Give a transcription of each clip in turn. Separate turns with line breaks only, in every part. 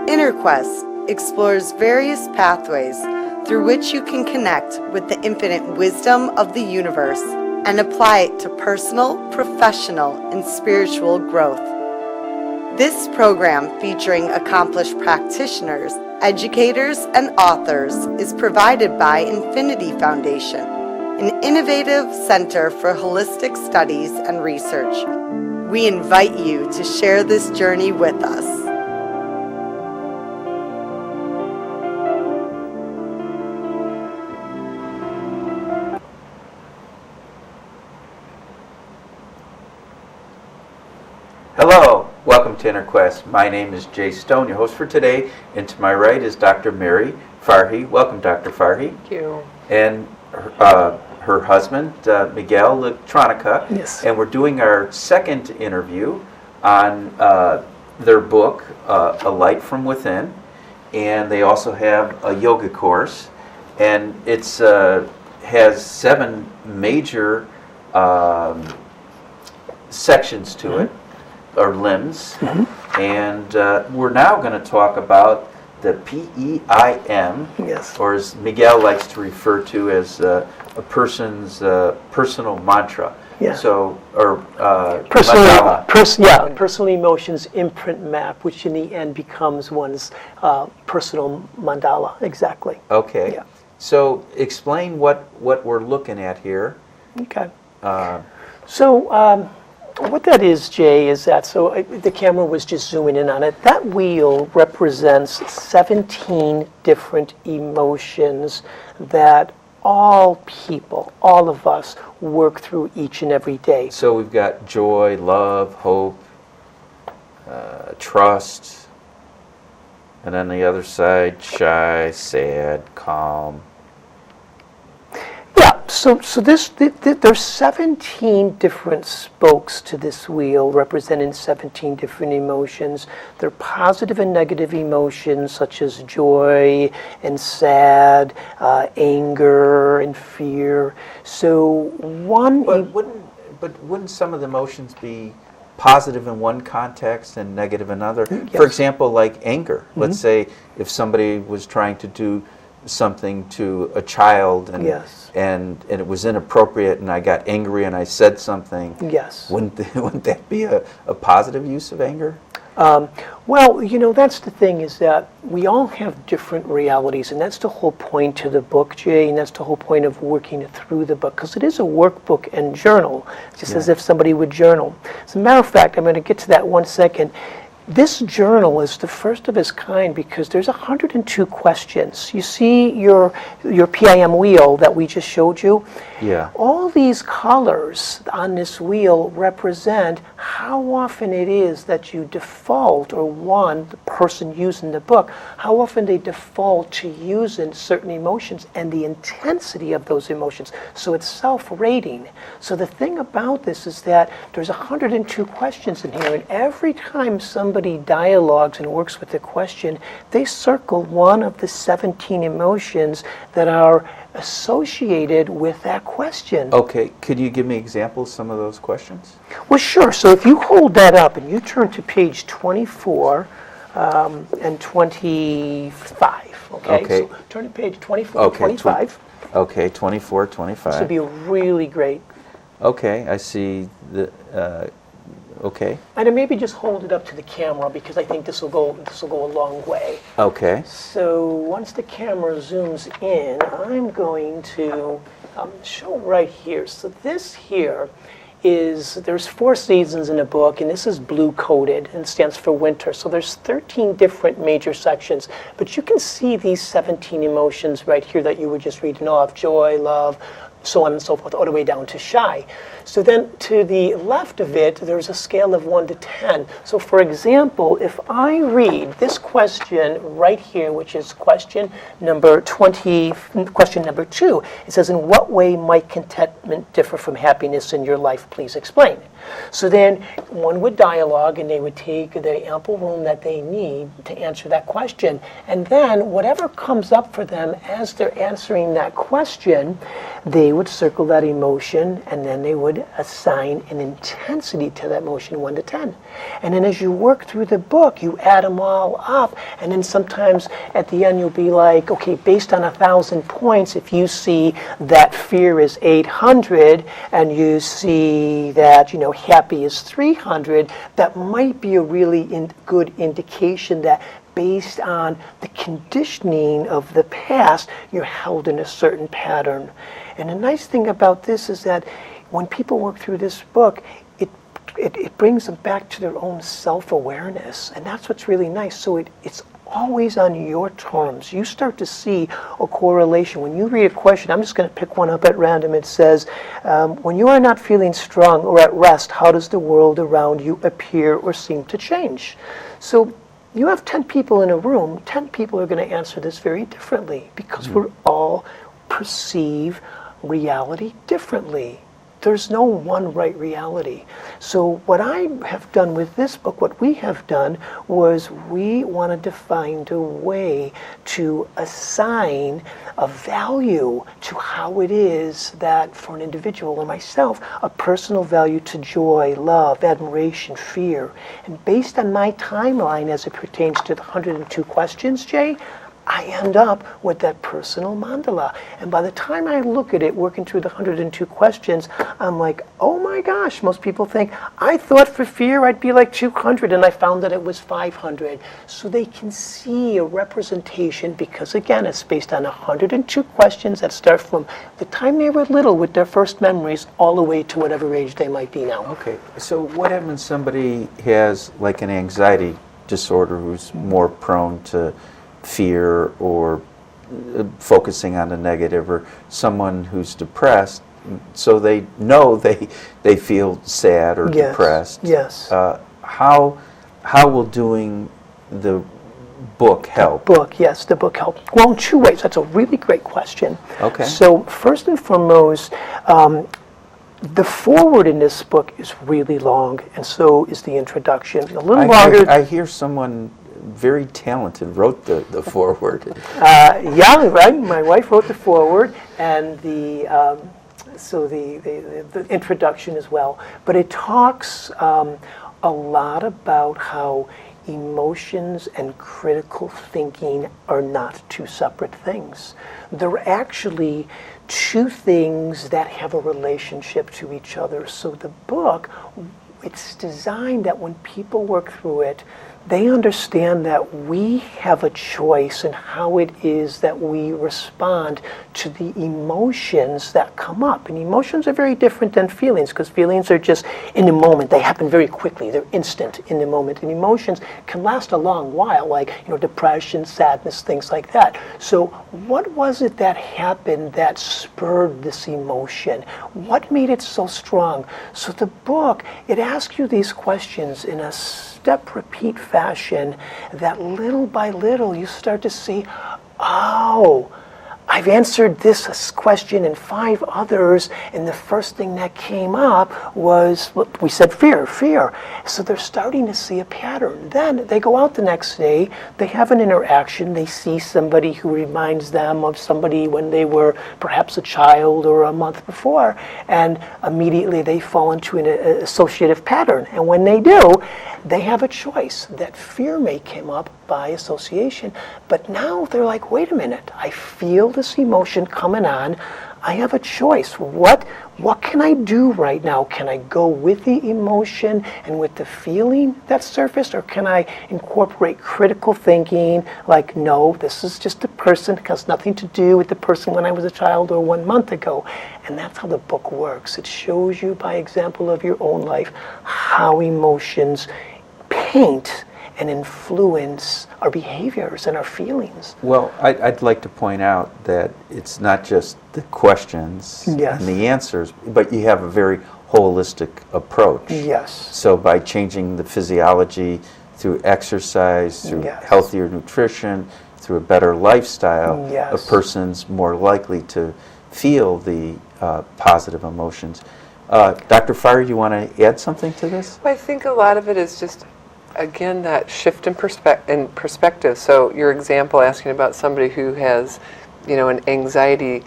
Inner Quest explores various pathways through which you can connect with the infinite wisdom of the universe and apply it to personal, professional, and spiritual growth. This program, featuring accomplished practitioners, educators, and authors, is provided by Infinity Foundation, an innovative center for holistic studies and research. We invite you to share this journey with us.
Hello, welcome to Inner Quest. My name is Jay Stone, your host for today, and to my right is Dr. Mary Farhi. Welcome, Dr. Farhi.
Thank you.
And her husband, Miguel Latronica.
Yes.
And we're doing our second interview on their book, A Light from Within. And they also have a yoga course. And it's has 7 major sections to it, or limbs. And we're now going to talk about the PEIM,
Yes.
or as Miguel likes to refer to as a person's personal mantra.
Yeah.
So, or mandala.
Personal emotions imprint map, which in the end becomes one's personal mandala. Exactly.
Okay.
Yeah.
So explain what we're looking at here.
Okay. What that is, Jay, is that, the camera was just zooming in on it. That wheel represents 17 different emotions that all people, all of us, work through each and every day.
So we've got joy, love, hope, trust, and on the other side, shy, sad, calm.
Yeah, so there's 17 different spokes to this wheel representing 17 different emotions. They're positive and negative emotions such as joy and sad, anger and fear. So
wouldn't some of the emotions be positive in one context and negative in another?
Yes.
For example, like anger. Let's say if somebody was trying to do something to a child and
Yes.
and it was inappropriate and I got angry and I said something.
Yes.
Wouldn't that be a positive use of anger?
Well, that's the thing, is that we all have different realities, and that's the whole point to the book, Jay, and that's the whole point of working through the book, because it is a workbook and journal, just as if somebody would journal. As a matter of fact, I'm going to get to that one second. This journal is the first of its kind because there's 102 questions. You see your PIM wheel that we just showed you?
Yeah.
All these colors on this wheel represent how often it is that you default, or the person using the book, how often they default to using certain emotions and the intensity of those emotions. So it's self-rating. So the thing about this is that there's 102 questions in here, and every time somebody dialogues and works with the question, they circle one of the 17 emotions that are associated with that question.
Okay, could you give me examples of some of those questions?
Well, sure. So if you hold that up and you turn to page 24 and 25, okay? So turn to page 24 and 25.
Okay, 24, 25.
This would be really great.
Okay, I see the. Okay.
And then maybe just hold it up to the camera, because I think this will go a long way.
Okay.
So once the camera zooms in, I'm going to show right here. So this here there's 4 seasons in the book, and this is blue coded and stands for winter. So there's 13 different major sections, but you can see these 17 emotions right here that you were just reading off: joy, love, so on and so forth, all the way down to shy. So then to the left of it, there's a scale of 1 to 10. So for example, if I read this question right here, which is question number 2, it says, in what way might contentment differ from happiness in your life? Please explain. So then one would dialogue, and they would take the ample room that they need to answer that question. And then whatever comes up for them as they're answering that question, they would circle that emotion, and then they would and assign an intensity to that emotion, 1 to 10. And then as you work through the book, you add them all up, and then sometimes at the end you'll be like, okay, based on 1,000 points, if you see that fear is 800 and you see that, happy is 300, that might be a really good indication that based on the conditioning of the past, you're held in a certain pattern. And the nice thing about this is that when people work through this book, it brings them back to their own self-awareness. And that's what's really nice. So it's always on your terms. You start to see a correlation. When you read a question, I'm just going to pick one up at random. It says, when you are not feeling strong or at rest, how does the world around you appear or seem to change? So you have 10 people in a room, 10 people are going to answer this very differently because we're all perceive reality differently. There's no one right reality. So what I have done with this book, what we have done, was we wanted to find a way to assign a value to how it is that for an individual or myself, a personal value to joy, love, admiration, fear. And based on my timeline as it pertains to the 102 questions, Jay, I end up with that personal mandala. And by the time I look at it, working through the 102 questions, I'm like, oh my gosh, most people think, I thought for fear I'd be like 200, and I found that it was 500. So they can see a representation, because again, it's based on 102 questions that start from the time they were little with their first memories all the way to whatever age they might be now.
Okay, so what happens when somebody has like an anxiety disorder who's more prone to fear or focusing on the negative, or someone who's depressed, so they know they feel sad or depressed?
Yes.
How will doing the book help?
The book help. Well, in 2 ways. That's a really great question.
Okay.
So first and foremost, the foreword in this book is really long, and so is the introduction. A little longer.
I hear someone very talented wrote the foreword.
Yeah, right. My wife wrote the foreword, and the introduction as well. But it talks a lot about how emotions and critical thinking are not two separate things. They're actually two things that have a relationship to each other. So the book, it's designed that when people work through it, they understand that we have a choice in how it is that we respond to the emotions that come up. And emotions are very different than feelings, because feelings are just in the moment. They happen very quickly. They're instant in the moment. And emotions can last a long while, like depression, sadness, things like that. So what was it that happened that spurred this emotion? What made it so strong? So the book, it asks you these questions in a step-repeat fashion that little by little you start to see, oh, I've answered this question and 5 others, and the first thing that came up was, we said fear. So they're starting to see a pattern. Then they go out the next day, they have an interaction, they see somebody who reminds them of somebody when they were perhaps a child or a month before, and immediately they fall into an associative pattern. And when they do, they have a choice that fear may come up by association, but now they're like, wait a minute, I feel this emotion coming on. I have a choice. What can I do right now? Can I go with the emotion and with the feeling that surfaced, or can I incorporate critical thinking, like, no, this is just a person, it has nothing to do with the person when I was a child or 1 month ago. And that's how the book works. It shows you by example of your own life how emotions paint and influence our behaviors and our feelings.
Well, I'd like to point out that it's not just the questions and the answers, but you have a very holistic approach.
Yes.
So by changing the physiology through exercise, through healthier nutrition, through a better lifestyle, a person's more likely to feel the positive emotions. Dr. Farhi, do you want to add something to this?
Well, I think a lot of it is just, again, that shift in perspective. So your example asking about somebody who has, an anxiety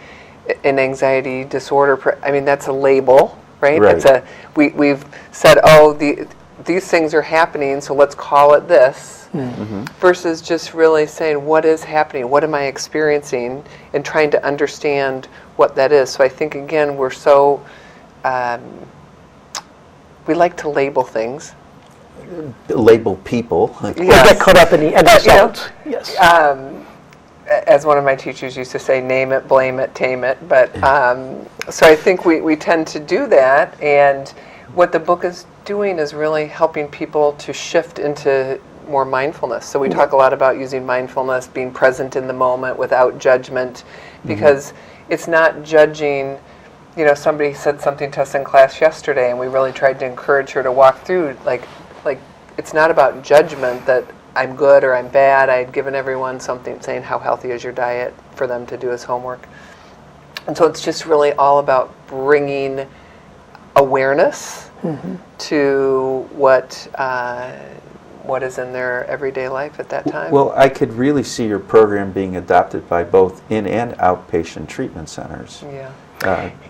disorder. I mean, that's a label, right?
Right.
We've said, oh, these things are happening, so let's call it this, versus just really saying, what is happening? What am I experiencing? And trying to understand what that is. So I think, again, we're so, we like to label things.
Label people.
We get caught up in the end result. Yes.
As one of my teachers used to say, name it, blame it, tame it. But so I think we tend to do that, and what the book is doing is really helping people to shift into more mindfulness. So we talk a lot about using mindfulness, being present in the moment without judgment, because it's not judging. You know, somebody said something to us in class yesterday, and we really tried to encourage her to walk through, like it's not about judgment that I'm good or I'm bad. I had given everyone something saying, how healthy is your diet, for them to do as homework. And so it's just really all about bringing awareness to what is in their everyday life at that time.
Well, I could really see your program being adopted by both in and outpatient treatment centers.
Yeah.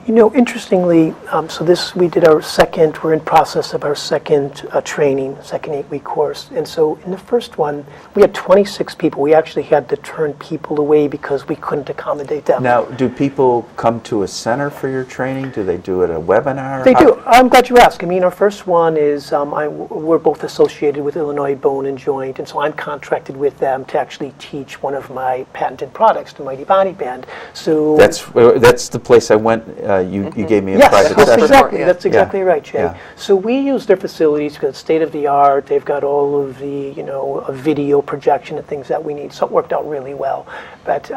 You know, interestingly, we're in process of our second training, second 8-week course. And so in the first one, we had 26 people. We actually had to turn people away because we couldn't accommodate them.
Now, do people come to a center for your training? Do they do it at a webinar?
They do. I'm glad you asked. I mean, our first one is, we're both associated with Illinois Bone and Joint, and so I'm contracted with them to actually teach one of my patented products, the Mighty Body Band. So
that's the place I went. You gave me a private session.
Exactly.
Yeah.
That's exactly right, Jay.
Yeah.
So we use their facilities because it's state of the art. They've got all of the, a video projection and things that we need. So it worked out really well. But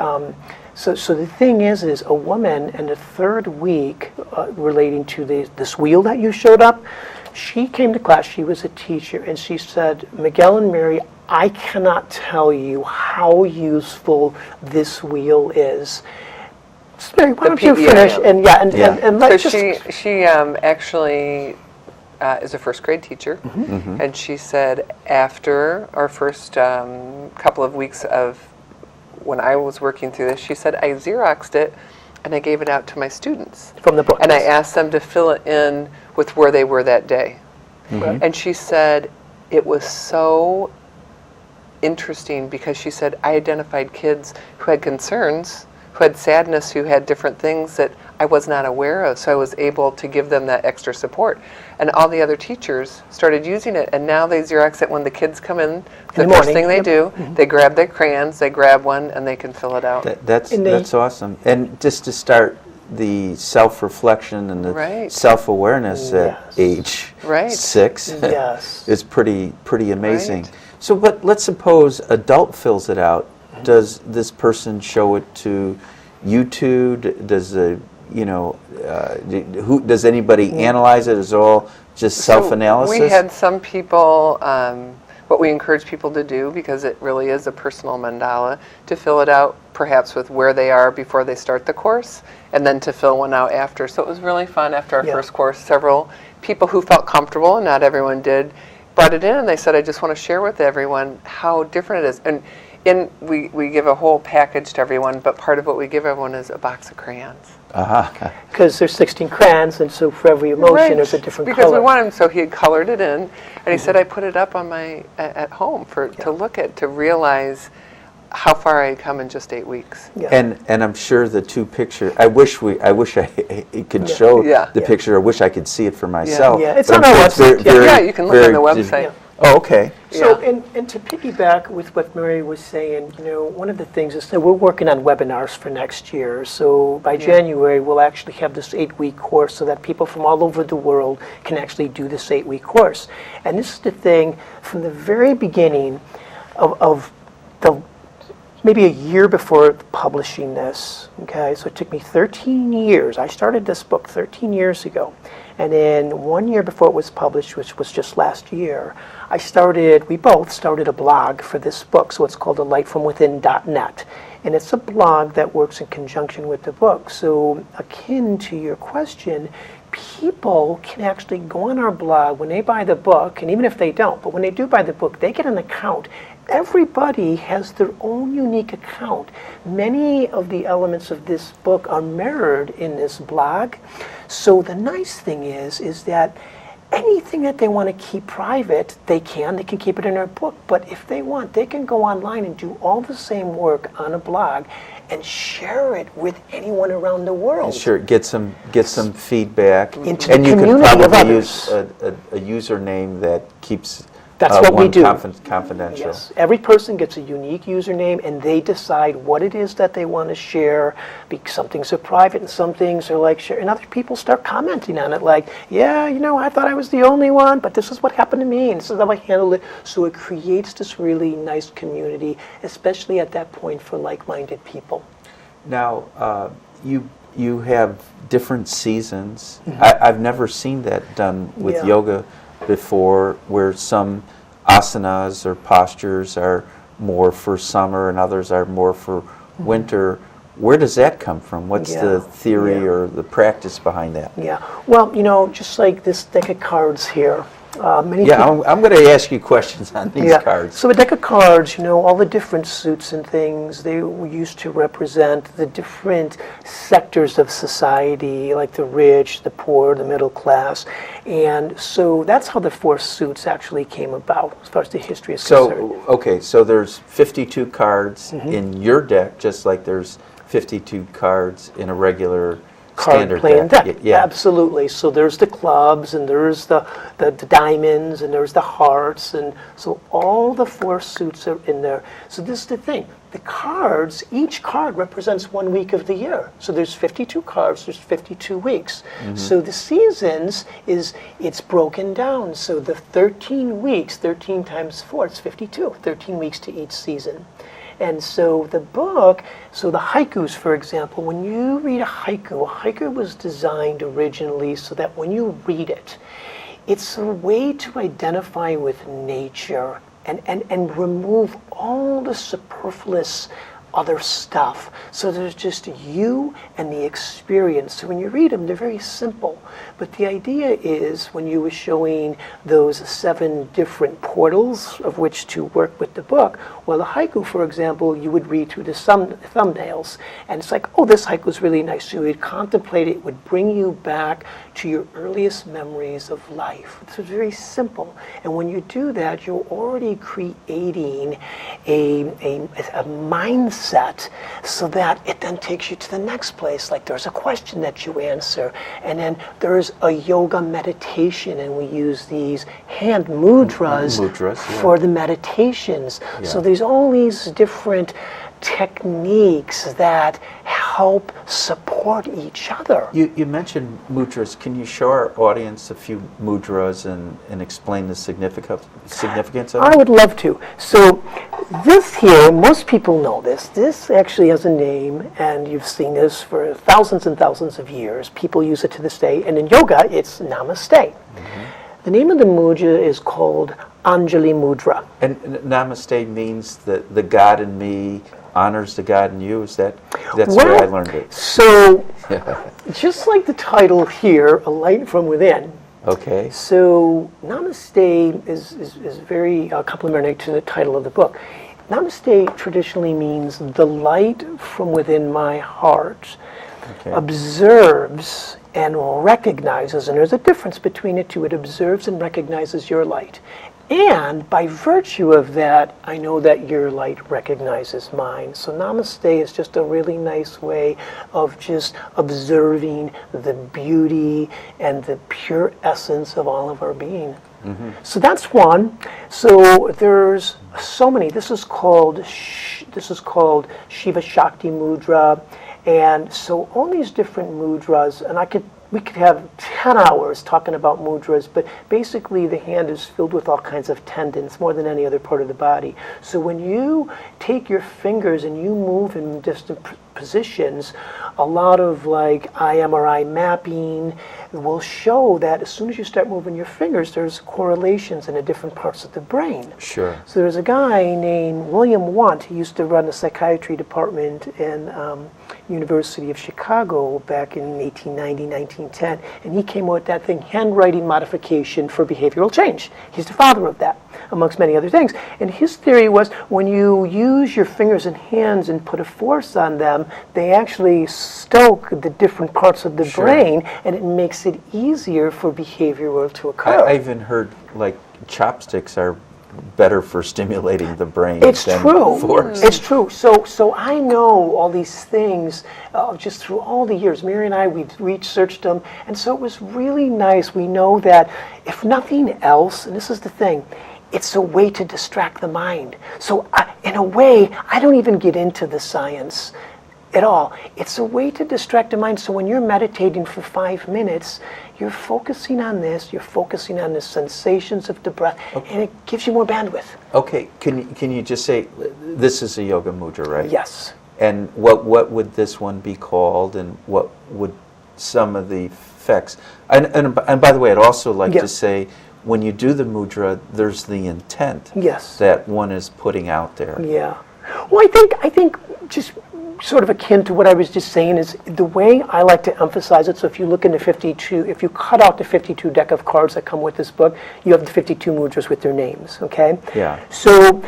so the thing is a woman in the third week relating to this wheel that you showed up, she came to class. She was a teacher, and she said, Miguel and Mary, I cannot tell you how useful this wheel is. Mary, why don't you finish? And let's
so she actually is a first grade teacher, and she said after our first couple of weeks of when I was working through this, she said I Xeroxed it and I gave it out to my students
from the book,
and I asked them to fill it in with where they were that day, and she said it was so interesting because she said I identified kids who had concerns, who had sadness, who had different things that I was not aware of. So I was able to give them that extra support. And all the other teachers started using it. And now they Xerox it when the kids come in. The first thing they do, they grab their crayons, they grab one, and they can fill it out.
That's awesome. And just to start the self-reflection and the self-awareness at age 6 is pretty amazing.
Right.
So, but let's suppose adult fills it out. Does this person show it to you two? Does does anybody analyze it? Is it all just self-analysis?
We had some people, what we encourage people to do, because it really is a personal mandala, to fill it out perhaps with where they are before they start the course, and then to fill one out after. So it was really fun after our first course. Several people who felt comfortable, and not everyone did, brought it in and they said, I just want to share with everyone how different it is. And we give a whole package to everyone, but part of what we give everyone is a box of crayons.
Because there's 16 crayons, and so for every emotion there's a different color.
Because we want him, so he had colored it in, and he said, I put it up on at home to look at, to realize how far I had come in just 8 weeks.
Yeah. And I'm sure the two pictures. I wish I could show the picture. I wish I could see it for myself.
Yeah, it's on our website.
You can look on the website.
Oh, okay.
So, and to piggyback with what Mary was saying, one of the things is that we're working on webinars for next year. So by January, we'll actually have this 8-week course so that people from all over the world can actually do this 8-week course. And this is the thing, from the very beginning of the maybe a year before publishing this, okay? So it took me 13 years. I started this book 13 years ago. And then 1 year before it was published, which was just last year, we both started a blog for this book. So it's called thelightfromwithin.net. And it's a blog that works in conjunction with the book. So akin to your question, people can actually go on our blog when they buy the book, and even if they don't, but when they do buy the book, they get an account. Everybody has their own unique account. Many of the elements of this book are mirrored in this blog. So the nice thing is that anything that they want to keep private, they can keep it in their book. But if they want, they can go online and do all the same work on a blog and share it with anyone around the world.
Sure, get some feedback.
Into
and
the
you can
community of
probably
others.
use a username that keeps
That's what we
one
do.
Confidential.
Yes, every person gets a unique username, and they decide what it is that they want to share. Some things are private, and some things are like share. And other people start commenting on it, like, "Yeah, I thought I was the only one, but this is what happened to me, and this is how I handled it." So it creates this really nice community, especially at that point for like-minded people.
Now, you have different seasons. I've never seen that done with
Yeah.
yoga before, where some asanas or postures are more for summer and others are more for winter. Where does that come from? What's the theory or the practice behind that?
Yeah, well, just like this deck of cards here. Many people,
I'm going to ask you questions on these cards.
So a deck of cards, all the different suits and things, they were used to represent the different sectors of society, like the rich, the poor, the middle class. And so that's how the four suits actually came about, as far as the history is concerned.
So there's 52 cards in your deck, just like there's 52 cards in a regular
Card playing deck.
Yeah.
Absolutely. So there's the clubs, and there's the diamonds, and there's the hearts, and so all the four suits are in there. So this is the thing. The cards, each card represents 1 week of the year. So there's 52 cards, there's 52 weeks. So the seasons it's broken down. So the 13 weeks, 13 times 4, it's 52. 13 weeks to each season. And so the book, so the haikus, for example, when you read a haiku was designed originally so that when you read it, it's a way to identify with nature and remove all the superfluous other stuff. So there's just you and the experience. So when you read them, they're very simple. But the idea is, when you were showing those 7 different portals of which to work with the book, well, the haiku, for example, you would read through the thumbnails, and it's like, oh, this haiku is really nice. So you would contemplate it, would bring you back to your earliest memories of life. So it's very simple. And when you do that, you're already creating a mindset, so that it then takes you to the next place. Like, there's a question that you answer, and then there's a yoga meditation, and we use these hand mudras for the meditations. So there's all these different techniques that help support each other.
You mentioned mudras. Can you show our audience a few mudras and explain the significance of
I
it?
would love to. So this here, most people know this. This actually has a name, and you've seen this for thousands and thousands of years. People use it to this day. And in yoga, it's Namaste. The name of the mudra is called Anjali Mudra.
And Namaste means that the God in me honors the God in you. That's where I learned it.
So, just like the title here, A Light from Within.
Okay.
So, Namaste is very complementary to the title of the book. Namaste traditionally means the light from within my heart observes and recognizes, and there's a difference between the two. It observes and recognizes your light. And by virtue of that, I know that your light recognizes mine. So Namaste is just a really nice way of just observing the beauty and the pure essence of all of our being. So that's one. So there's so many. This is called Shiva Shakti Mudra. And so all these different mudras, and we could have 10 hours talking about mudras, but basically the hand is filled with all kinds of tendons, more than any other part of the body. So when you take your fingers and you move in distant positions, a lot of like IMRI mapping will show that as soon as you start moving your fingers, there's correlations in the different parts of the brain.
Sure.
So there's a guy named William Want. He used to run the psychiatry department in University of Chicago back in 1890, 1910, and he came up with that thing, handwriting modification for behavioral change. He's the father of that, amongst many other things. And his theory was when you use your fingers and hands and put a force on them, they actually stoke the different parts of the brain, and it makes it easier for behavioral to occur.
I even heard like chopsticks are better for stimulating the brain
It's
than
true.
force.
It's true. So I know all these things just through all the years. Mary and I, we've researched them, and so it was really nice. We know that if nothing else, and this is the thing, it's a way to distract the mind. So in a way, I don't even get into the science at all. It's a way to distract the mind. So when you're meditating for 5 minutes, you're focusing on this, you're focusing on the sensations of the breath, and it gives you more bandwidth.
Okay, can you just say, this is a yoga mudra, right?
Yes.
And what would this one be called, and what would some of the effects? And by the way, I'd also like to say, when you do the mudra, there's the intent that one is putting out there.
Yeah. Well, I think just sort of akin to what I was just saying is the way I like to emphasize it. So if you look in the 52, if you cut out the 52 deck of cards that come with this book, you have the 52 mudras with their names, okay?
Yeah.
So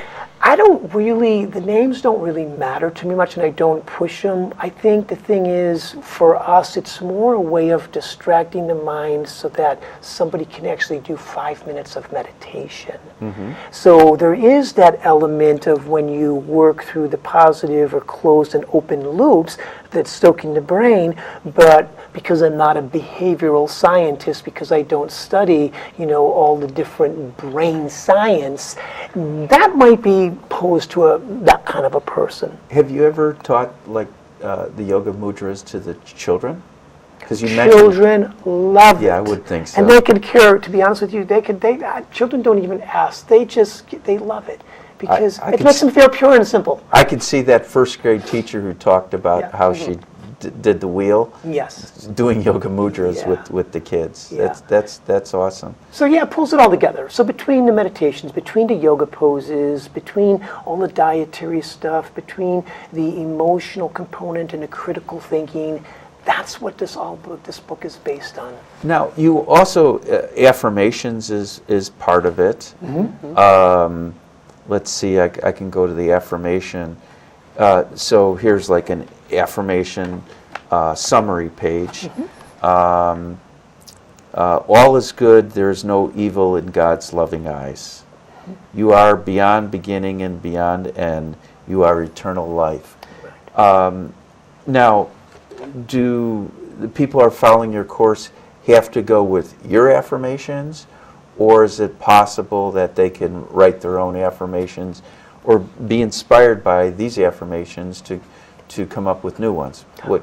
the names don't really matter to me much, and I don't push them. I think the thing is, for us, it's more a way of distracting the mind so that somebody can actually do 5 minutes of meditation. Mm-hmm. So there is that element of when you work through the positive or closed and open loops that's stoking the brain, but because I'm not a behavioral scientist, because I don't study, all the different brain science, that might be posed to that kind of a person.
Have you ever taught like the yoga mudras to the children? Because you
children love it.
Yeah, I would think so.
And they could care. To be honest with you, children don't even ask. They love it because it makes them feel pure and simple.
I could see that first grade teacher who talked about how she did the wheel.
Yes.
Doing yoga mudras with the kids.
Yeah.
That's awesome.
So it pulls it all together. So between the meditations, between the yoga poses, between all the dietary stuff, between the emotional component and the critical thinking, that's what this book is based on.
Now, you also affirmations is part of it. Mm-hmm. Let's see. I can go to the affirmation. So here's like an affirmation summary page. Mm-hmm. All is good. There is no evil in God's loving eyes. Mm-hmm. You are beyond beginning and beyond end. You are eternal life. Right. Now, do the people who are following your course have to go with your affirmations, or is it possible that they can write their own affirmations or be inspired by these affirmations to come up with new ones? What?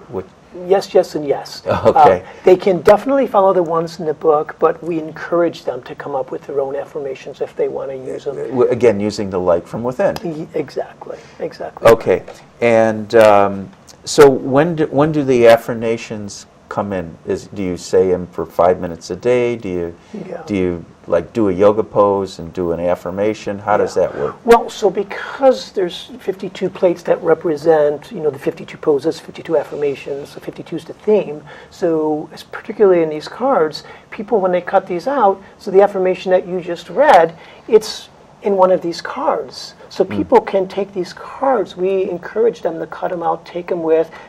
Yes, and yes.
Okay.
They can definitely follow the ones in the book, but we encourage them to come up with their own affirmations if they want to use them.
Again, using the light from within.
Exactly.
Okay. And so when do the affirmations come in? Do you say them for 5 minutes a day? Do you like do a yoga pose and do an affirmation? How does that work?
Well, so because there's 52 plates that represent, the 52 poses, 52 affirmations, so 52 is the theme. So particularly in these cards, people, when they cut these out, so the affirmation that you just read, it's in one of these cards. So people can take these cards. We encourage them to cut them out, take them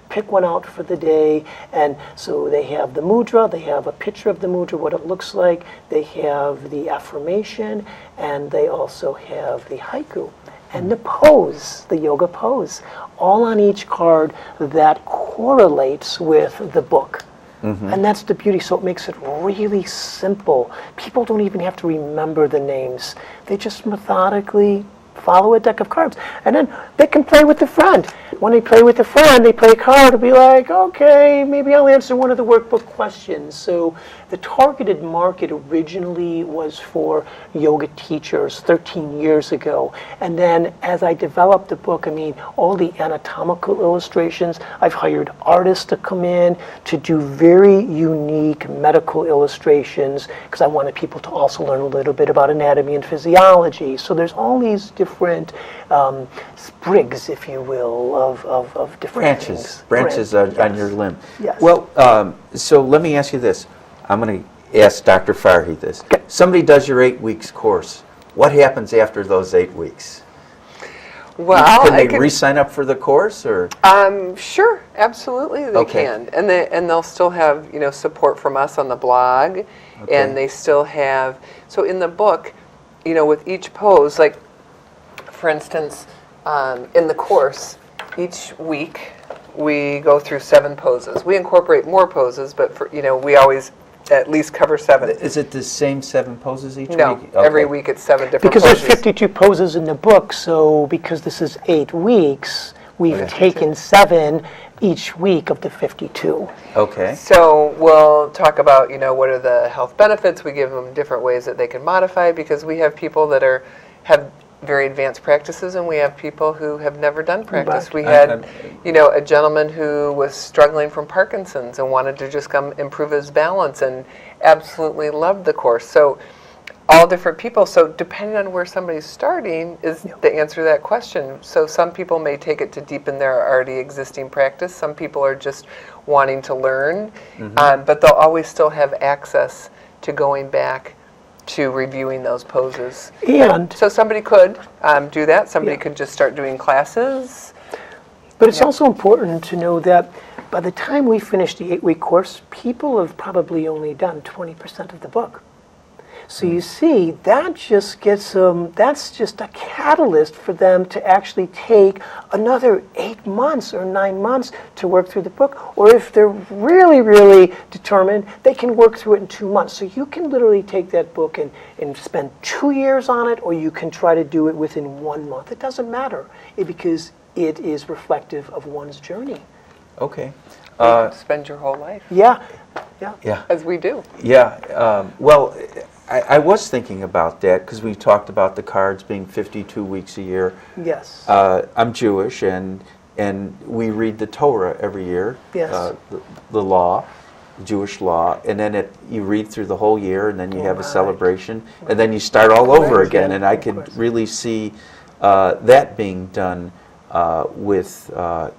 pick one out for the day. And so they have the mudra, they have a picture of the mudra, what it looks like. They have the affirmation, and they also have the haiku and the pose, the yoga pose, all on each card that correlates with the book. Mm-hmm. And that's the beauty, so it makes it really simple. People don't even have to remember the names. They just methodically follow a deck of cards. And then they can play with a friend. When they play with a friend, they play a card to be like, okay, maybe I'll answer one of the workbook questions. So the targeted market originally was for yoga teachers 13 years ago. And then as I developed the book, all the anatomical illustrations, I've hired artists to come in to do very unique medical illustrations because I wanted people to also learn a little bit about anatomy and physiology. So there's all these different different sprigs, if you will, of different things.
Branches on your limb.
Yes.
Well, so let me ask you this. I'm going to ask Dr. Farhi this.
Okay.
Somebody does your 8 weeks course. What happens after those 8 weeks?
Well,
Can they re-sign up for the course, or?
Sure, absolutely they
Okay.
can, and they'll still have support from us on the blog, and they still have. So in the book, with each pose, like for instance, in the course, each week we go through 7 poses. We incorporate more poses, but we always at least cover 7.
Is it the same 7 poses each
No,
week?
every week it's 7 different
Because
poses.
there's 52 poses in the book, so because this is 8 weeks, we've taken 7 each week of the 52.
Okay.
So we'll talk about, what are the health benefits. We give them different ways that they can modify, because we have people that have very advanced practices, and we have people who have never done practice.
Right.
We had, a gentleman who was struggling from Parkinson's and wanted to just come improve his balance and absolutely loved the course. So all different people. So depending on where somebody's starting is the answer to that question. So some people may take it to deepen their already existing practice. Some people are just wanting to learn, but they'll always still have access to going back to reviewing those poses.
And
so somebody could do that. Somebody could just start doing classes.
But it's also important to know that by the time we finish the 8-week course, people have probably only done 20% of the book. So you see, that just gets that's just a catalyst for them to actually take another 8 months or 9 months to work through the book. Or if they're really, really determined, they can work through it in 2 months. So you can literally take that book and spend 2 years on it, or you can try to do it within 1 month. It doesn't matter, because it is reflective of one's journey.
Okay.
You can spend your whole life.
Yeah.
As we do.
Yeah. Well, I was thinking about that, because we talked about the cards being 52 weeks a year.
Yes.
I'm Jewish, and we read the Torah every year.
Yes.
The law, Jewish law, and then you read through the whole year, and then you have a celebration, and then you start all over again. And I could really see that being done with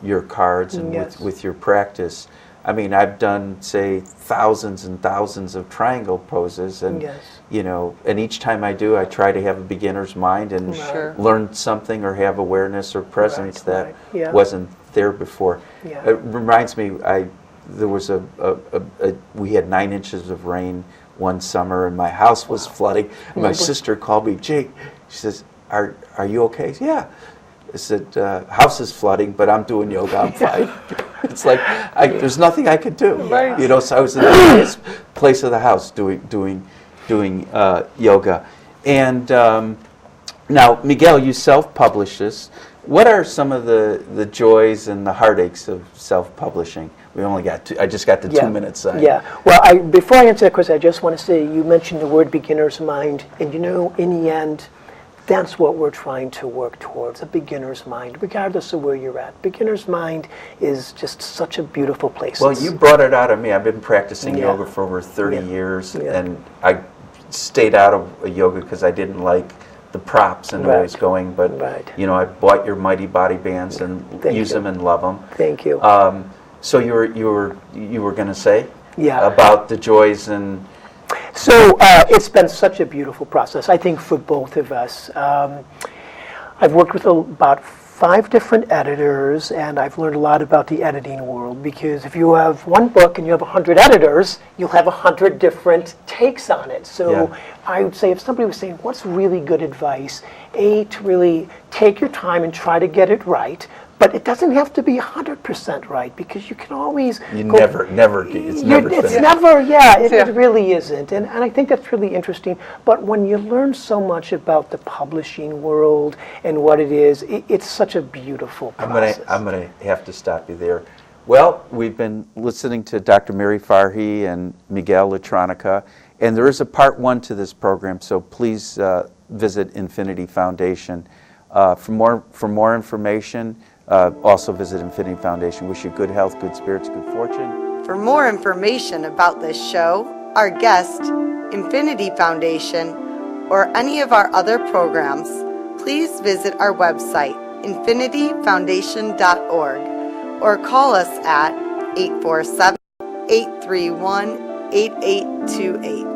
your cards and with your practice. I mean, I've done, say, thousands and thousands of triangle poses, and and each time I do, I try to have a beginner's mind and learn something or have awareness or presence that wasn't there before.
Yeah.
It reminds me, there was we had 9 inches of rain one summer, and my house was flooding. And my sister called me, Jake. She says, "Are you okay?" I said, "Yeah." I said, "House is flooding, but I'm doing yoga. I'm fine." It's like there's nothing I could do.
Right.
So I was in the highest place of the house doing yoga. And now, Miguel, you self-publish this. What are some of the joys and the heartaches of self-publishing? We only got I just got the 2 minutes sign.
Yeah. Well, before I answer that question, I just want to say you mentioned the word beginner's mind, and in the end, that's what we're trying to work towards, a beginner's mind, regardless of where you're at. Beginner's mind is just such a beautiful place.
Well, you brought it out of me. I've been practicing yoga for over 30 years, and I stayed out of yoga because I didn't like the props and always going. But I bought your Mighty Body bands and use them and love them.
Thank you.
So you were going to say about the joys and.
So it's been such a beautiful process, I think, for both of us. I've worked with about 5 different editors, and I've learned a lot about the editing world, because if you have one book and you have 100 editors, you'll have 100 different takes on it. So I would say, if somebody was saying, what's really good advice, to really take your time and try to get it right. But it doesn't have to be 100% right, because you can always
it's never
finished. It really isn't. And I think that's really interesting. But when you learn so much about the publishing world and what it is, it's such a beautiful process.
I'm going to have to stop you there. Well, we've been listening to Dr. Mary Farhi and Miguel Latronica, and there is a part 1 to this program, so please visit Infinity Foundation. For more information, also visit Infinity Foundation. Wish you good health, good spirits, good fortune.
For more information about this show, our guest, Infinity Foundation, or any of our other programs, please visit our website, infinityfoundation.org, or call us at 847-831-8828.